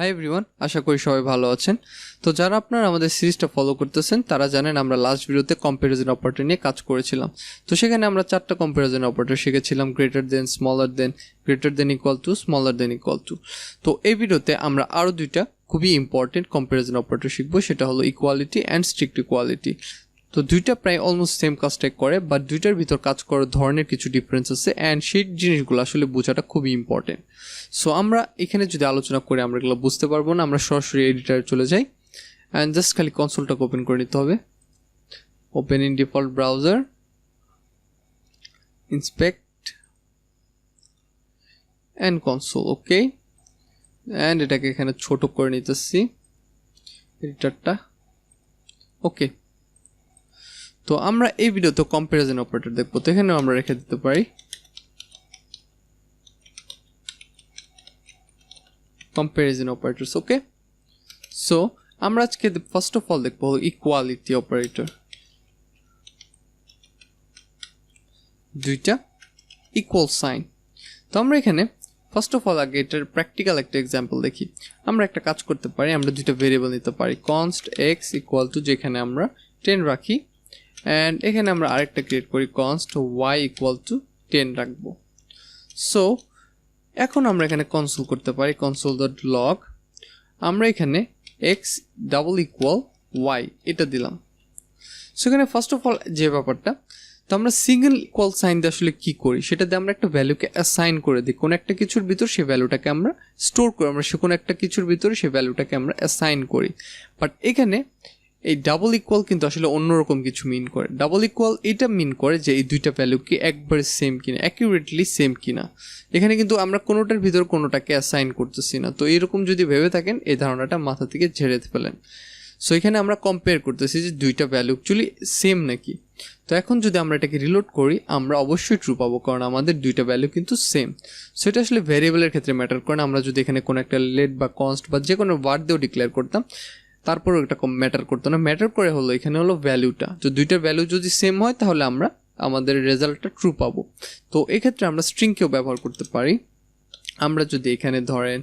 Hi everyone, আশা করি সবাই ভালো আছেন। তো যারা আপনারা আমাদের সিরিজটা ফলো করতেছেন তারা জানেন আমরা লাস্ট ভিডিওতে কম্প্যারিজন অপারেটর নিয়ে কাজ করেছিলাম। তো সেখানে আমরা 4টা কম্প্যারিজন অপারেটর শিখেছিলাম, greater than, smaller then, greater than equal to, smaller than equal to. তো এই ভিডিওতে আমরা আরও 2টা খুবই ইম্পর্টেন্ট কম্প্যারিজন অপারেটর শিখবো, সেটা হলো ইকুয়ালিটি অ্যান্ড স্ট্রিক্ট ইকুয়ালিটি। তো 2টা প্রায় অলমোস্ট সেম কাজটাই করে, বাট 2টার ভিতর কাজ করার ধরনের কিছু ডিফারেন্স আছে, অ্যান্ড সেই জিনিসগুলো আসলে বোঝাটা খুবই ইম্পর্টেন্ট। সো আমরা এখানে যদি আলোচনা করি আমরা এগুলো বুঝতে পারবো না। আমরা সরাসরি এডিটারে চলে যাই অ্যান্ড জাস্ট খালি কনসোলটাকে ওপেন করে নিতে হবে। Open in default browser, inspect and console, okay. And এটাকে এখানে ছোট করে নিতেছি এডিটারটা, ওকে। তো আমরা এই ভিডিওতে কম্প্যারিজন অপারেটর দেখবো। তো এখানেও আমরা রেখে দিতে পারি কম্প্যারিজন অপারেটরস, ওকে। সো আমরা আজকে ফার্স্ট অফ অল দেখবো ইকুয়ালিটি অপারেটর। 2টা ইকুয়াল সাইন। তো আমরা এখানে ফার্স্ট অফ অল আগে এটার প্র্যাকটিক্যাল একটা এক্সাম্পল দেখি। আমরা একটা কাজ করতে পারি, আমরা 2টা ভেরিয়েবল নিতে পারি, কনস্ট এক্স ইকুয়াল টু, যেখানে আমরা 10 রাখি, অ্যান্ড এখানে আমরা আরেকটা ক্রিয়েট করি কনস্ট ওয়াই ইকুয়াল টু 10 রাখবো। সো এখন আমরা এখানে কনসোল করতে পারি, কনসোল ডট লগ। আমরা এখানে এক্স ডাবল ইকুয়াল ওয়াই এটা দিলাম। সো এখানে ফার্স্ট অফ অল যে ব্যাপারটা, তো আমরা সিঙ্গেল ইকুয়াল সাইন দিয়ে আসলে কী করি, সেটা দিয়ে আমরা একটা ভ্যালুকে অ্যাসাইন করে দিই কোনো একটা কিছুর ভিতর, সেই ভ্যালুটাকে আমরা স্টোর করি, আমরা সে কোনো একটা কিছুর ভিতরে সেই ভ্যালুটাকে আমরা অ্যাসাইন করি। বাট এখানে এই ডাবল ইকুয়াল কিন্তু আসলে অন্যরকম কিছু মিন করে। ডাবল ইকুয়াল এটা মিন করে যে এই 2টা ভ্যালু কি একবারে সেম কিনা, অ্যাকিউরেটলি সেম কিনা। এখানে কিন্তু আমরা কোনোটার ভিতর কোনোটাকে অ্যাসাইন করতেছি না। তো এরকম যদি ভেবে থাকেন এই ধারণাটা মাথা থেকে ঝেড়ে ফেলেন। সো এখানে আমরা কম্পেয়ার করতেছি যে 2টা ভ্যালু অ্যাকচুয়ালি সেম নাকি। তো এখন যদি আমরা এটাকে রিলোড করি আমরা অবশ্যই ট্রু পাবো, কারণ আমাদের 2টা ভ্যালু কিন্তু সেম। সো এটা আসলে ভ্যারিয়েবলের ক্ষেত্রে ম্যাটার করে না। আমরা যদি এখানে কোনো একটা লেট বা কনস্ট বা যে কোনো ওয়ার্ড দিয়েও ডিক্লেয়ার করতাম তারপরেও এটা ম্যাটার করতো না। ম্যাটার করে হলো এখানে হলো ভ্যালুটা। তো 2টার ভ্যালু যদি সেম হয় তাহলে আমরা আমাদের রেজাল্টটা ট্রু পাবো। তো এক্ষেত্রে আমরা স্ট্রিংকেও ব্যবহার করতে পারি। আমরা যদি এখানে ধরেন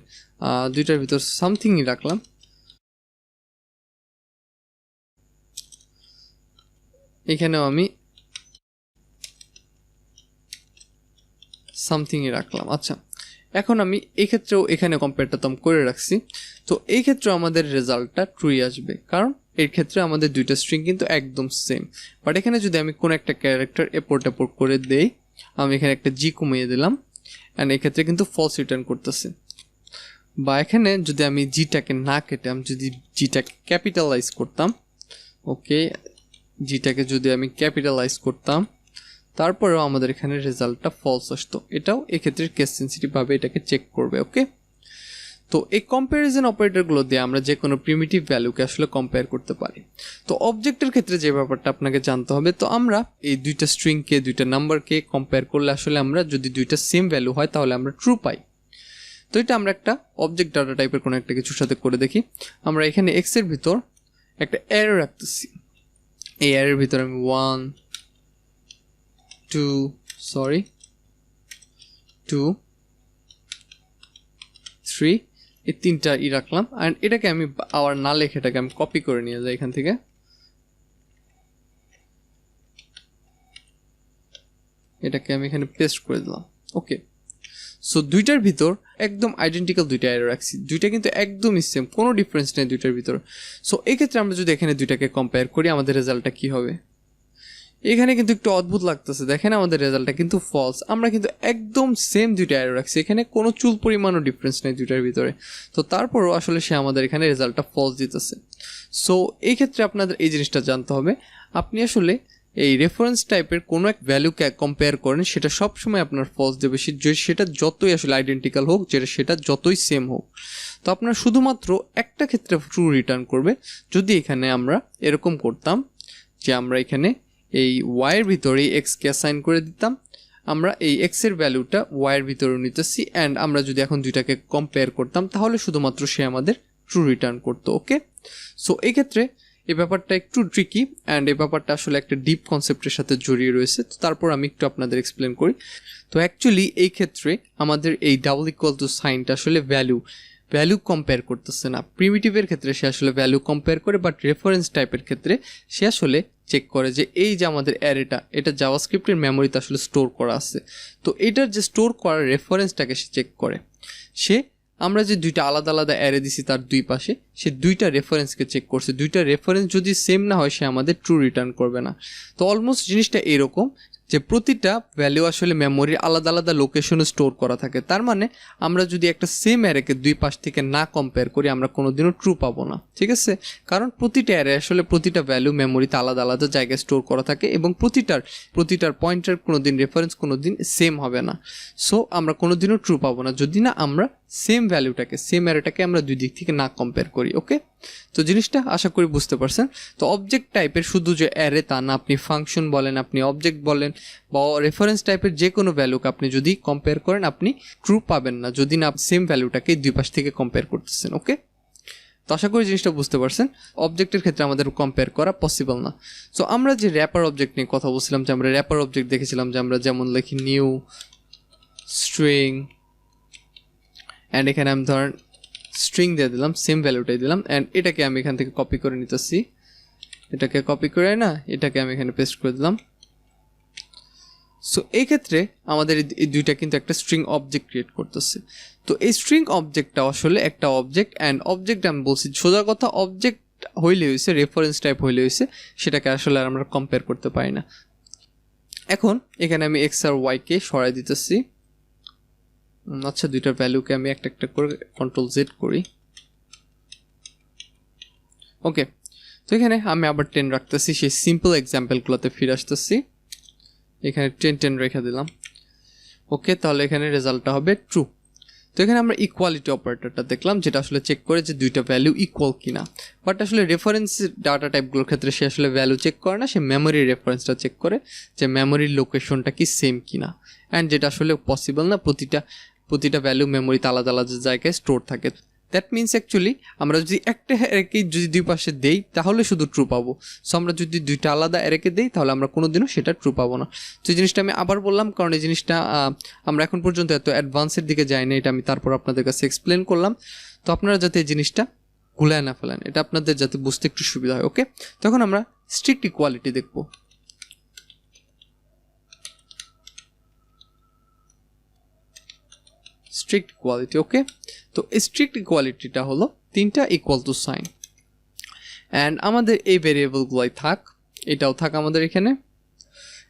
2টার ভিতর সামথিংই রাখলাম, এখানেও আমি সামথিংই রাখলাম। আচ্ছা, এখন আমি এই ক্ষেত্রেও এখানে কম্পেয়ারটা তো আমি করে রাখছি। তো এই ক্ষেত্রে আমাদের রেজাল্টটা ট্রুই আসবে, কারণ এর ক্ষেত্রে আমাদের 2টা স্ট্রিং কিন্তু একদম সেম। বাট এখানে যদি আমি কোনো একটা ক্যারেক্টার এপোর্ট টেপোর্ট করে দেই, আমি এখানে একটা জি কমিয়ে দিলাম, অ্যান্ড এই ক্ষেত্রে কিন্তু ফলস রিটার্ন করতেছে। বা এখানে যদি আমি জিটাকে না কেটে আমি যদি জিটাকে ক্যাপিটালাইজ করতাম, ওকে, জিটাকে যদি আমি ক্যাপিটালাইজ করতাম তারপরেও আমাদের এখানে রেজাল্টটা ফলস আসতো। এটাও এক্ষেত্রে কেস সেন্সিটিভভাবে এটাকে চেক করবে, ওকে। তো এই কম্প্যারিজন অপারেটরগুলো দিয়ে আমরা যে কোনো প্রিমিটিভ ভ্যালুকে আসলে কম্পেয়ার করতে পারি। তো অবজেক্টের ক্ষেত্রে যে ব্যাপারটা আপনাকে জানতে হবে, তো আমরা এই 2টা স্ট্রিংকে 2টা নাম্বারকে কম্পেয়ার করলে আসলে আমরা যদি 2টা সেম ভ্যালু হয় তাহলে আমরা ট্রু পাই। তো এটা আমরা একটা অবজেক্ট ডাটা টাইপের কোনো একটা কিছুর সাথে করে দেখি। আমরা এখানে এক্সের ভিতর একটা অ্যারে রাখতেছি, এই অ্যারের ভিতর আমি 1 2 3 এই 3টা রাখলাম, অ্যান্ড এটাকে আমি আবার না লিখে এটাকে আমি কপি করে নিয়ে যাই এখান থেকে। এটাকে আমি এখানে পেস্ট করে দিলাম, ওকে। সো 2টার ভিতর একদম আইডেন্টিক্যাল 2টা অ্যারে রাখছি, 2টা কিন্তু একদমই সেম, কোনো ডিফারেন্স নেই 2টার ভিতর। সো এই ক্ষেত্রে আমরা যদি এখানে 2টাকে কম্পেয়ার করি আমাদের রেজাল্টটা কী হবে, এখানে কিন্তু একটু অদ্ভুত লাগতেছে। দেখেন আমাদের রেজাল্টটা কিন্তু ফলস। আমরা কিন্তু একদম সেম 2টা অ্যারো রাখছি, এখানে কোনো চুল পরিমাণও ডিফারেন্স নেই 2টার ভিতরে। তো তারপরও আসলে সে আমাদের এখানে রেজাল্টটা ফলস দিতেছে। সো এই ক্ষেত্রে আপনাদের এই জিনিসটা জানতে হবে, আপনি আসলে এই রেফারেন্স টাইপের কোনো এক ভ্যালুকে কম্পেয়ার করেন সেটা সবসময় আপনার ফলস দেবে, সেটা যতই আসলে আইডেন্টিক্যাল হোক, সেটা যতই সেম হোক। তো আপনার শুধুমাত্র একটা ক্ষেত্রে ট্রু রিটার্ন করবে যদি এখানে আমরা এরকম করতাম যে আমরা এখানে এই ওয়াইয়ের ভিতরে এক্সকে অ্যাসাইন করে দিতাম, আমরা এই এক্সের ভ্যালুটা ওয়াইয়ের ভিতরে নিতেছি, অ্যান্ড আমরা যদি এখন 2টাকে কম্পেয়ার করতাম তাহলে শুধুমাত্র সে আমাদের ট্রু রিটার্ন করতো, ওকে। সো এই ক্ষেত্রে এই ব্যাপারটা একটু ট্রিকি, অ্যান্ড এই ব্যাপারটা আসলে একটা ডিপ কনসেপ্টের সাথে জড়িয়ে রয়েছে। তো তারপর আমি একটু আপনাদের এক্সপ্লেন করি। তো অ্যাকচুয়ালি এই ক্ষেত্রে আমাদের এই ডাবল ইকুয়াল টু সাইনটা আসলে ভ্যালু ভ্যালু কম্পেয়ার করতেছে না। প্রিমিটিভের ক্ষেত্রে সে আসলে ভ্যালু কম্পেয়ার করে, বাট রেফারেন্স টাইপের ক্ষেত্রে সে আসলে চেক করে যে এই যে আমাদের অ্যারেটা, এটা জাভাস্ক্রিপ্টের মেমোরিতে আসলে স্টোর করা আছে, তো এটার যে স্টোর করার রেফারেন্সটাকে সে চেক করে। সে আমরা যে দুইটা আলাদা আলাদা অ্যারে দিছি তার দুই পাশে, সে দুইটা রেফারেন্সকে চেক করছে। দুইটা রেফারেন্স যদি সেম না হয় সে আমাদের ট্রু রিটার্ন করবে না। তো অলমোস্ট জিনিসটা এরকম যে প্রতিটা ভ্যালু আসলে মেমোরির আলাদা আলাদা লোকেশনে স্টোর করা থাকে। তার মানে আমরা যদি একটা সেম অ্যারেকে দুই পাশ থেকে না কম্পেয়ার করি আমরা কোনোদিনও ট্রু পাবো না, ঠিক আছে? কারণ প্রতিটা অ্যারে আসলে প্রতিটা ভ্যালু মেমোরিতে আলাদা আলাদা জায়গায় স্টোর করা থাকে এবং প্রতিটার পয়েন্টার কোনোদিন রেফারেন্স কোনোদিন সেম হবে না। সো আমরা কোনোদিনও ট্রু পাবো না যদি না আমরা সেম অ্যারেটাকে আমরা দুই দিক থেকে না কম্পেয়ার করি। ওকে, তো জিনিসটা আশা করি বুঝতে পারছেন। তো অবজেক্ট টাইপের শুধু যে অ্যারে তা না, আপনি ফাংশন বলেন, আপনি অবজেক্ট বলেন বা রেফারেন্স টাইপের যে কোনো ভ্যালুকে আপনি যদি কম্পেয়ার করেন আপনি ট্রু পাবেন না যদি না সেম ভ্যালুটাকে দুই পাশ থেকে কম্পেয়ার করতেছেন। ওকে, তো আশা করি জিনিসটা বুঝতে পারছেন। অবজেক্টের ক্ষেত্রে আমাদের কম্পেয়ার করা পসিবল না। সো আমরা যে র্যাপার অবজেক্ট নিয়ে কথা বলছিলাম, যে আমরা র্যাপার অবজেক্ট দেখেছিলাম যে আমরা যেমন লিখি নিউ স্ট্রিং, অ্যান্ড এখানে আমি ধরেন স্ট্রিং দিয়ে দিলাম, সেম ভ্যালুটাই দিলাম, অ্যান্ড এটাকে আমি এখান থেকে কপি করে নিতেছি, এটাকে কপি করে না এটাকে আমি এখানে পেস্ট করে দিলাম। সো এই ক্ষেত্রে আমাদের এই দুইটা কিন্তু একটা স্ট্রিং অবজেক্ট ক্রিয়েট করতেছে। তো এই স্ট্রিং অবজেক্টটা আসলে একটা অবজেক্ট, অ্যান্ড অবজেক্ট আমি বলছি সোজা কথা অবজেক্ট হইলে হয়েছে, রেফারেন্স টাইপ হইলে হয়েছে, সেটাকে আসলে আর আমরা কম্পেয়ার করতে পারি না। এখন এখানে আমি এক্স আর ওয়াইকে সরাই দিতেছি। আচ্ছা, দুইটার ভ্যালুকে আমি একটা একটা করে কন্ট্রোল জেড করি। ওকে, তো এখানে আমি আবার 10 রাখতেছি, সেই সিম্পল এক্সাম্পলগুলোতে ফিরে আসতেছি। এখানে 10 রেখে দিলাম। ওকে, তাহলে এখানে রেজাল্টটা হবে ট্রু। তো এখানে আমরা ইকুয়ালিটি অপারেটরটা দেখলাম, যেটা আসলে চেক করে যে দুইটা ভ্যালু ইকুয়াল কিনা। বাট আসলে রেফারেন্স ডাটা টাইপগুলোর ক্ষেত্রে সে আসলে ভ্যালু চেক করে না, সে মেমোরির রেফারেন্সটা চেক করে যে মেমোরির লোকেশনটা কি সেম কিনা, অ্যান্ড যেটা আসলে পসিবল না, প্রতিটা ভ্যালু মেমোরিতে আলাদা আলাদা জায়গায় স্টোর থাকে। দ্যাট মিনস অ্যাকচুয়ালি আমরা যদি একটা অ্যারেকে যদি দুই পাশে দেই তাহলে শুধু ট্রু পাবো। সো আমরা যদি দুইটা আলাদা অ্যারেকে দেই তাহলে আমরা কোনোদিনও সেটা ট্রু পাবো না। তো এই জিনিসটা আমি আবার বললাম কারণ এই জিনিসটা আমরা এখন পর্যন্ত এত অ্যাডভান্সের দিকে যাই না, এটা আমি তারপর আপনাদের কাছে এক্সপ্লেন করলাম। তো আপনারা যাতে এই জিনিসটা গুলায় না ফেলেন, এটা আপনাদের যাতে বুঝতে একটু সুবিধা হয়। ওকে, তখন আমরা স্ট্রিক্ট ইকুয়ালিটি দেখবো। স্ট্রিক্ট ইকুয়ালিটি, ওকে, তো স্ট্রিক্ট ইকুয়ালিটিটা হলো তিনটা ইকুয়াল টু সাইন, অ্যান্ড আমাদের এই ভেরিয়েবলগুলোই থাক, এটাও থাক আমাদের এখানে।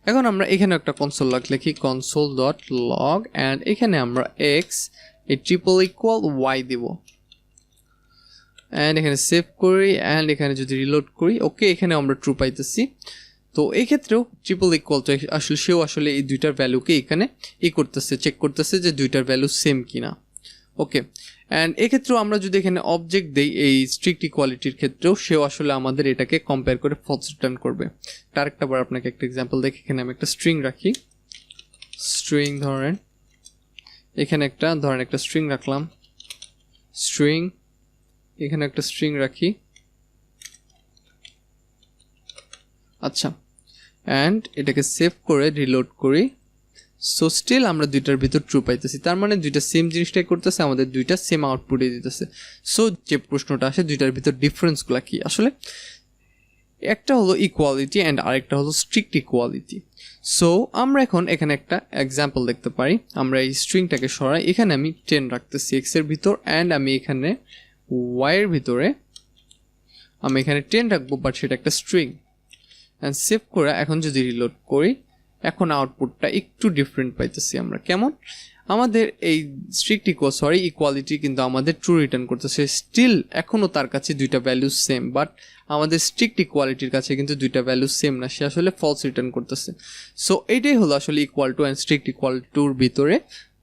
এখন আমরা এখানে একটা কনসোল লগ লিখি, কনসোল ডট লগ, অ্যান্ড এখানে আমরা এক্স এই ট্রিপল ইকুয়াল ওয়াই দিব, অ্যান্ড এখানে সেভ করি, অ্যান্ড এখানে যদি রিলোড করি, ওকে, এখানে আমরা ট্রু পাইতেছি। তো এই ক্ষেত্রেও ট্রিপল ইকুয়াল টু আসলে সেও আসলে এই দুইটার ভ্যালুকে এখানে করতেছে, চেক করতেছে যে দুইটার ভ্যালু সেম কিনা। ওকে, অ্যান্ড এক্ষেত্রেও আমরা যদি এখানে অবজেক্ট দেই এই স্ট্রিক্ট ইকুয়ালিটির ক্ষেত্রেও সেও আসলে আমাদের এটাকে কম্পেয়ার করে ফলস রিটার্ন করবে। আরেকটা বার আপনাকে একটা এক্সাম্পল দেখি, এখানে আমি একটা স্ট্রিং রাখি, স্ট্রিং ধরেন এখানে ধরেন একটা স্ট্রিং রাখলাম, স্ট্রিং এখানে একটা স্ট্রিং রাখি। আচ্ছা, অ্যান্ড এটাকে সেভ করে রিলোড করি। সো স্টিল আমরা দুইটার ভিতর ট্রু পাইতেছি, তার মানে দুইটা সেম জিনিসটাই করতেছে, আমাদের দুইটা সেম আউটপুটে দিতেছে। সো যে প্রশ্নটা আসে দুইটার ভিতর ডিফারেন্সগুলো কি, আসলে একটা হলো ইকুয়ালিটি অ্যান্ড আরেকটা হলো স্ট্রিক্ট ইকুয়ালিটি। সো আমরা এখন এখানে একটা এক্সাম্পল দেখতে পারি। আমরা এই স্ট্রিংটাকে সরাই, এখানে আমি 10 রাখতেছি এক্স এর ভিতর, অ্যান্ড আমি এখানে ওয়াই এর ভিতরে আমি এখানে 10 রাখবো, বাট সেটা একটা স্ট্রিং। অ্যান্ড সেভ করে এখন যদি রিলোড করি, এখন আউটপুটটা একটু ডিফারেন্ট পাইতেছি আমরা। কেমন? আমাদের এই ইকুয়ালিটি কিন্তু আমাদের ট্রু রিটার্ন করতেছে, স্টিল এখনও তার কাছে দুইটা ভ্যালু সেম, বাট আমাদের স্ট্রিক্ট ইকুয়ালিটির কাছে কিন্তু দুইটা ভ্যালু সেম না, সে আসলে ফলস রিটার্ন করতেছে। সো এইটাই হলো আসলে equal to and strict equal টুর ভিতরে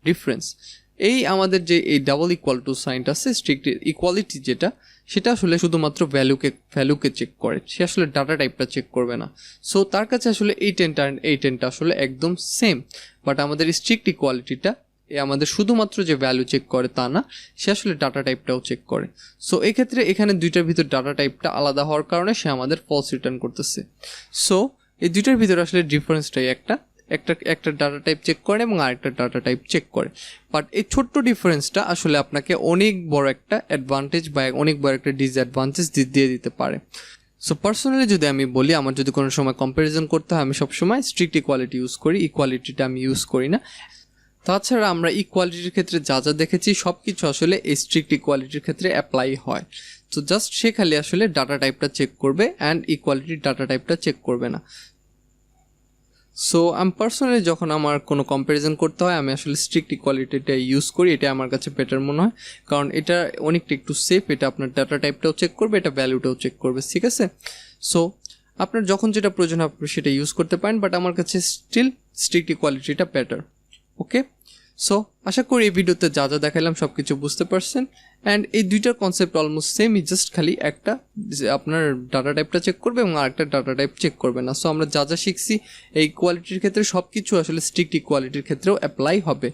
ডিফারেন্স। এই আমাদের যে এই ডাবল ইকুয়াল টু সাইনটা আছে, স্ট্রিক্ট ইকুয়ালিটি যেটা, সেটা আসলে শুধুমাত্র ভ্যালুকে চেক করে, সে আসলে ডাটা টাইপটা চেক করবে না। সো তার কাছে আসলে এই 10টা আসলে একদম সেম, বাট আমাদের স্ট্রিক্ট ইকুয়ালিটিটা আমাদের শুধুমাত্র যে ভ্যালু চেক করে তা না, সে আসলে ডাটা টাইপটাও চেক করে। সো এই ক্ষেত্রে এখানে দুইটার ভিতর ডাটা টাইপটা আলাদা হওয়ার কারণে সে আমাদের ফলস রিটার্ন করতেছে। সো এই দুইটার ভিতরে আসলে ডিফারেন্সটাই একটা একটা ডাটা টাইপ চেক করে এবং আরেকটা ডাটা টাইপ চেক করে। বাট এই ছোট্ট ডিফারেন্সটা আসলে আপনাকে অনেক বড় একটা অ্যাডভান্টেজ বা অনেক বড় একটা ডিসঅ্যাডভান্টেজ দিয়ে দিতে পারে। সো পার্সোনালি যদি আমি বলি, আমার যদি কোনো সময় কম্প্যারিজন করতে হয়, আমি সবসময় স্ট্রিক্ট ইকুয়ালিটি ইউজ করি, ইকুয়ালিটিটা আমি ইউজ করি না। তাছাড়া আমরা ইকুয়ালিটির ক্ষেত্রে যা যা দেখেছি সব কিছু আসলে এই স্ট্রিক্ট ইকুয়ালিটির ক্ষেত্রে অ্যাপ্লাই হয়। তো জাস্ট সে খালি আসলে ডাটা টাইপটা চেক করবে অ্যান্ড ইকুয়ালিটির ডাটা টাইপটা চেক করবে না। সো আমি পার্সোনালি যখন আমার কোনো কম্প্যারিজন করতে হয়, আমি আসলে স্ট্রিক্ট ইকুয়ালিটিটা ইউজ করি। এটা আমার কাছে বেটার মনে হয়, কারণ এটা অনেকটা একটু সেফ। এটা আপনার ডাটা টাইপটাও চেক করবে, এটা ভ্যালুটাও চেক করবে, ঠিক আছে। সো আপনার যখন যেটা প্রয়োজন হবে সেটা ইউজ করতে পারেন, বাট আমার কাছে স্টিল স্ট্রিক্ট ইকুয়ালিটিটা বেটার। ওকে, সো আশা করি এই ভিডিওতে যা যা দেখালাম সব কিছু বুঝতে পারছেন। অ্যান্ড এই দুইটার কনসেপ্ট অলমোস্ট সেমই, জাস্ট খালি একটা আপনার ডাটা টাইপটা চেক করবে এবং আরেকটা ডাটা টাইপ চেক করবে না। সো আমরা যা যা শিখছি এই ইকুয়ালিটির ক্ষেত্রে সব কিছু আসলে স্ট্রিক্ট ইকুয়ালিটির ক্ষেত্রেও অ্যাপ্লাই হবে।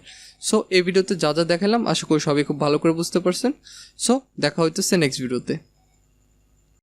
সো এই ভিডিওতে যা যা দেখালাম আশা করি সবাই খুব ভালো করে বুঝতে পারছেন। সো দেখা হইতেছে নেক্সট ভিডিওতে।